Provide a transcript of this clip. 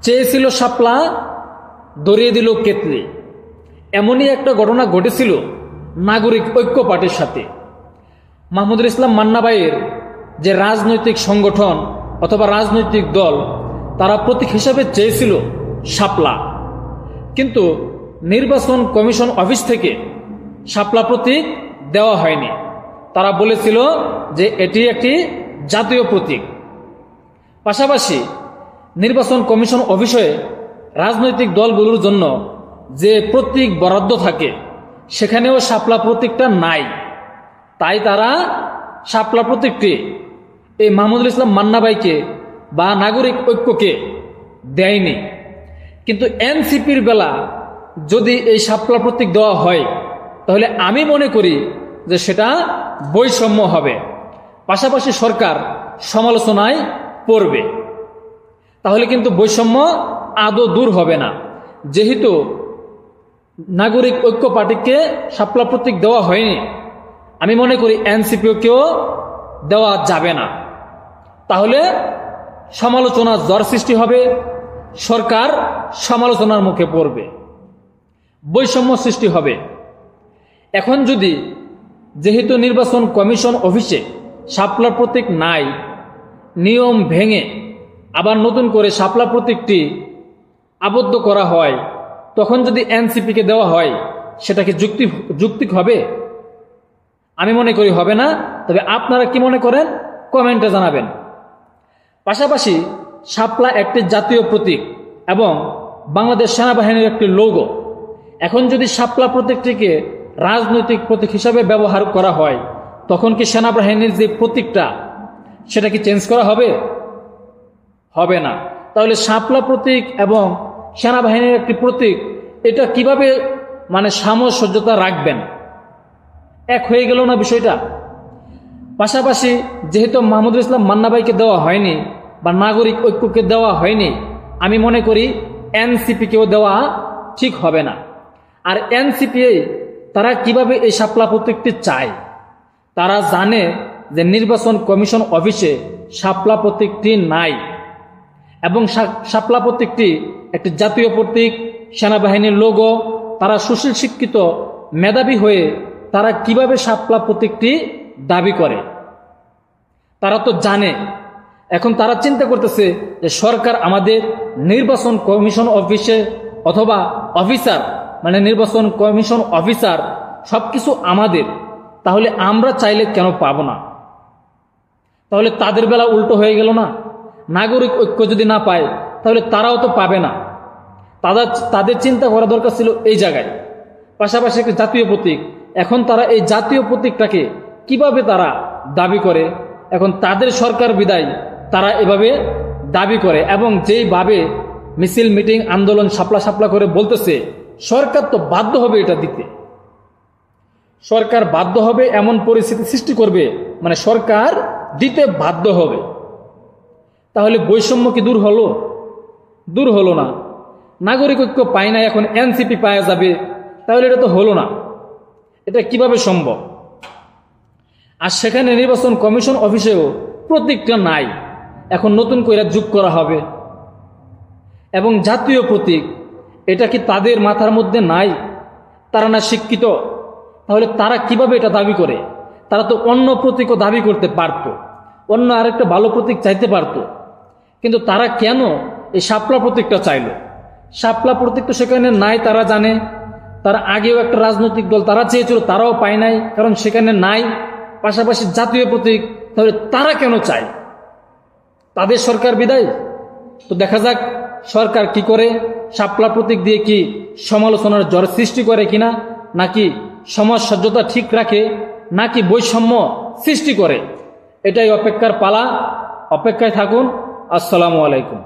চেয়েছিল শাপলা, ধরিয়ে দিল কেতলি। এমনই একটা ঘটনা ঘটেছিল নাগরিক ঐক্য পার্টির সাথে। মাহমুদুল ইসলাম মান্না ভাইয়ের যে রাজনৈতিক সংগঠন অথবা রাজনৈতিক দল, তারা প্রতীক হিসাবে চেয়েছিল শাপলা, কিন্তু নির্বাচন কমিশন অফিস থেকে শাপলা প্রতীক দেওয়া হয়নি। তারা বলেছিল যে এটি একটি জাতীয় প্রতীক। পাশাপাশি নির্বাচন কমিশন অফিসে রাজনৈতিক দলগুলোর জন্য যে প্রতীক বরাদ্দ থাকে সেখানেও শাপলা প্রতীকটা নাই। তাই তারা শাপলা প্রতীকটি এই মাহমুদুল ইসলাম মান্না ভাইকে বা নাগরিক ঐক্যকে দেয়নি। কিন্তু এনসিপির বেলা যদি এই শাপলা প্রতীক দেওয়া হয় তাহলে আমি মনে করি যে সেটা বৈষম্য হবে, পাশাপাশি সরকার সমালোচনায় পড়বে। তাহলে কিন্তু বৈষম্য আদৌ দূর হবে না। যেহেতু নাগরিক ঐক্য পার্টিকে শাপলা প্রতীক দেওয়া হয়নি, আমি মনে করি এনসিপিকেও দেওয়া যাবে না। তাহলে সমালোচনার ঝড় সৃষ্টি হবে, সরকার সমালোচনার মুখে পড়বে, বৈষম্য সৃষ্টি হবে। এখন যদি যেহেতু নির্বাচন কমিশন অফিসে শাপলা প্রতীক নাই, নিয়ম ভেঙে আবার নতুন করে শাপলা প্রতীকটি আবদ্ধ করা হয়, তখন যদি এনসিপিকে দেওয়া হয় সেটা কি যুক্তিক হবে? আমি মনে করি হবে না। তবে আপনারা কি মনে করেন কমেন্টে জানাবেন। পাশাপাশি শাপলা একটি জাতীয় প্রতীক এবং বাংলাদেশ সেনাবাহিনীর একটি লোগো। এখন যদি শাপলা প্রতীকটিকে রাজনৈতিক প্রতীক হিসাবে ব্যবহার করা হয়, তখন কি সেনাবাহিনীর যে প্রতীকটা সেটা কি চেঞ্জ করা হবে? হবে না। তাহলে শাপলা প্রতীক এবং সেনাবাহিনীর একটি প্রতীক, এটা কিভাবে সামঞ্জস্যতা রাখবেন? এক হয়ে গেল না বিষয়টা? পাশাপাশি যেহেতু মাহমুদুল ইসলাম মান্না ভাইকে দেওয়া হয়নি বা নাগরিক ঐক্যকে দেওয়া হয়নি, আমি মনে করি এনসিপিকেও দেওয়া ঠিক হবে না। আর এনসিপি তারা কিভাবে এই শাপলা প্রতীকটি চায়? তারা জানে যে নির্বাচন কমিশন অফিসে শাপলা প্রতীকটি নাই এবং শাপলা প্রতীকটি একটি জাতীয় প্রতীক, সেনাবাহিনীর লোগো। তারা সুশীল শিক্ষিত মেধাবী হয়ে তারা কিভাবে শাপলা প্রতীকটি দাবি করে? তারা তো জানে। এখন তারা চিন্তা করতেছে যে সরকার আমাদের নির্বাচন কমিশন অফিসে অথবা অফিসার নির্বাচন কমিশন অফিসার সবকিছু আমাদের, তাহলে আমরা চাইলে কেন পাবো না? তাহলে তাদের বেলা উল্টো হয়ে গেল না? নাগরিক ঐক্য যদি না পায় তাহলে তারাও তো পাবে না। তাদের চিন্তা করা দরকার ছিল এই জায়গায়। পাশাপাশি একটি জাতীয় প্রতীক, এখন তারা এই জাতীয় প্রতীকটাকে কিভাবে তারা দাবি করে? এখন তাদের সরকার বিদায় তারা এভাবে দাবি করে এবং যেইভাবে মিছিল মিটিং আন্দোলন শাপলা করে বলতেছে, সরকার তো বাধ্য হবে এটা দিতে। সরকার বাধ্য হবে, এমন পরিস্থিতি সৃষ্টি করবে, সরকার দিতে বাধ্য হবে। তাহলে বৈষম্য কি দূর হলো? দূর হলো না। নাগরিক ঐক্য পায় না, এখন এনসিপি পাওয়া যাবে, তাহলে এটা তো হলো না। এটা কিভাবে সম্ভব? আর সেখানে নির্বাচন কমিশন অফিসেও প্রতীকটা নাই, এখন নতুন করে যোগ করা হবে। এবং জাতীয় প্রতীক, এটা কি তাদের মাথার মধ্যে নাই? তারা না শিক্ষিত? তাহলে তারা কিভাবে এটা দাবি করে? তারা তো অন্য প্রতীকও দাবি করতে পারত, অন্য আরেকটা ভালো প্রতীক চাইতে পারত, কিন্তু তারা কেন এই শাপলা প্রতীকটা চাইল? শাপলা প্রতীক তো সেখানে নাই, তারা জানে। তারা আগেও একটা রাজনৈতিক দল তারা চেয়েছিল, তারাও পায় নাই, কারণ সেখানে নাই। পাশাপাশি জাতীয় প্রতীক, তাহলে তারা কেন চায়? তাদের সরকার বিদায়। তো দেখা যাক সরকার কি করে, শাপলা প্রতীক দিয়ে কি সমালোচনার ঝড় সৃষ্টি করে কিনা, নাকি সমাজ সহ্যতা ঠিক রাখে, নাকি বৈষম্য সৃষ্টি করে। এটাই অপেক্ষার পালা। অপেক্ষায় থাকুন। আসসালামু আলাইকুম।